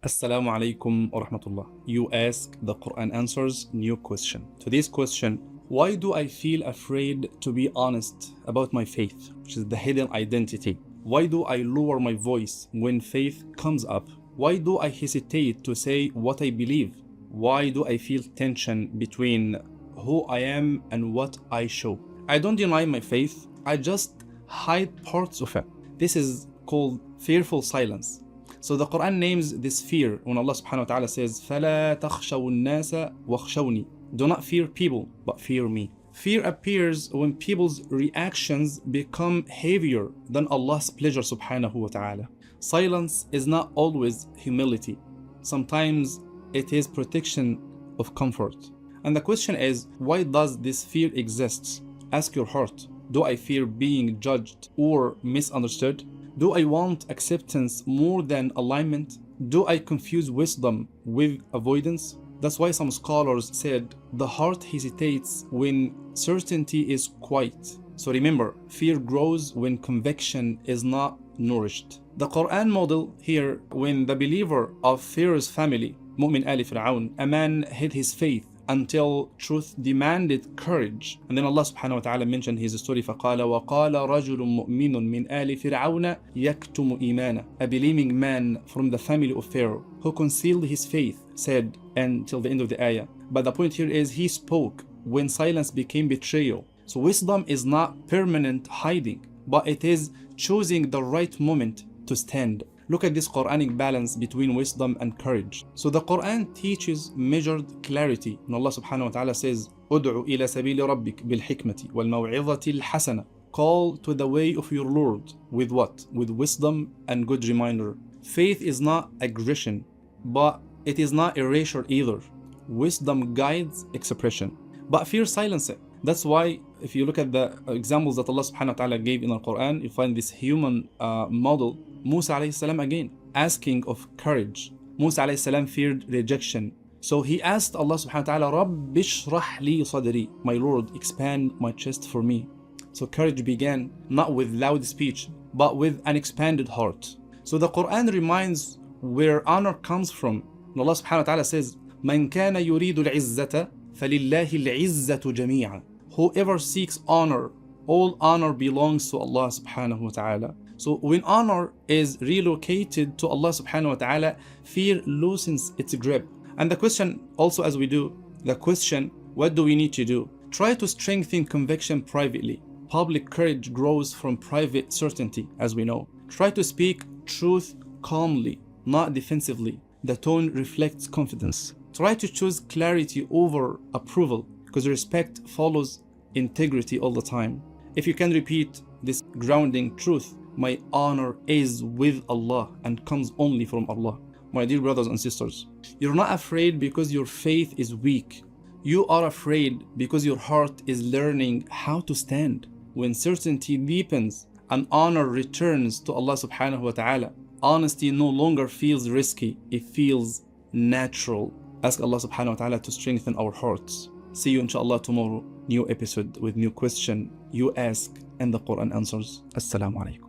Assalamu alaikum wa rahmatullah. You ask, the Quran answers. New question. Today's question: why do I feel afraid to be honest about my faith, which is the hidden identity? Why do I lower my voice when faith comes up? Why do I hesitate to say what I believe? Why do I feel tension between who I am and what I show? I don't deny my faith, I just hide parts of it. This is called fearful silence. So the Quran names this fear when Allah subhanahu wa ta'ala says, فَلَا تَخْشَوُ النَّاسَ وَخْشَوْنِي. Do not fear people, but fear me. Fear appears when people's reactions become heavier than Allah's pleasure subhanahu wa ta'ala. Silence is not always humility. Sometimes it is protection of comfort. And the question is, why does this fear exist? Ask your heart. Do I fear being judged or misunderstood? Do I want acceptance more than alignment? Do I confuse wisdom with avoidance? That's why some scholars said the heart hesitates when certainty is quiet. So remember, fear grows when conviction is not nourished. The Quran model here, when the believer of Pharaoh's family, Mu'min Ali Fir'aun, a man hid his faith until truth demanded courage. And then Allah subhanahu wa ta'ala mentioned his story, فَقَالَ وَقَالَ رَجُلٌ مُؤْمِنٌ مِنْ آلِ فِرْعَوْنَ يَكْتُمُ إِيمَانَ. A believing man from the family of Pharaoh who concealed his faith said, until the end of the ayah. But the point here is he spoke when silence became betrayal. So wisdom is not permanent hiding, but it is choosing the right moment to stand. Look at this Quranic balance between wisdom and courage. So the Quran teaches measured clarity. And Allah subhanahu wa ta'ala says, أُدْعُ إِلَى سَبِيلِ رَبِّكَ بِالْحِكْمَةِ وَالْمَوْعِظَةِ الْحَسَنَةِ. Call to the way of your Lord. With what? With wisdom and good reminder. Faith is not aggression, but it is not erasure either. Wisdom guides expression, but fear silences it. That's why if you look at the examples that Allah subhanahu wa ta'ala gave in the Quran, you find this human model. Musa alayhi salam again, asking of courage. Musa alayhi salam feared rejection. So he asked Allah subhanahu wa ta'ala, Rabbi shrah li sadri. My Lord, expand my chest for me. So courage began not with loud speech, but with an expanded heart. So the Quran reminds where honor comes from. And Allah subhanahu wa ta'ala says, Man kana yuridu al-izzata falillahi al-izzatu jami'a. Whoever seeks honor, all honor belongs to Allah subhanahu wa ta'ala. So when honor is relocated to Allah subhanahu wa ta'ala, fear loosens its grip. And the question also, as we do, the question, what do we need to do? Try to strengthen conviction privately. Public courage grows from private certainty, as we know. Try to speak truth calmly, not defensively. The tone reflects confidence. Try to choose clarity over approval, because respect follows integrity all the time. If you can repeat this grounding truth, my honor is with Allah and comes only from Allah. My dear brothers and sisters, you're not afraid because your faith is weak. You are afraid because your heart is learning how to stand. When certainty deepens and honor returns to Allah subhanahu wa ta'ala, honesty no longer feels risky, it feels natural. Ask Allah subhanahu wa ta'ala to strengthen our hearts. See you inshallah tomorrow, new episode with new question. You ask and the Quran answers. Assalamu alaikum.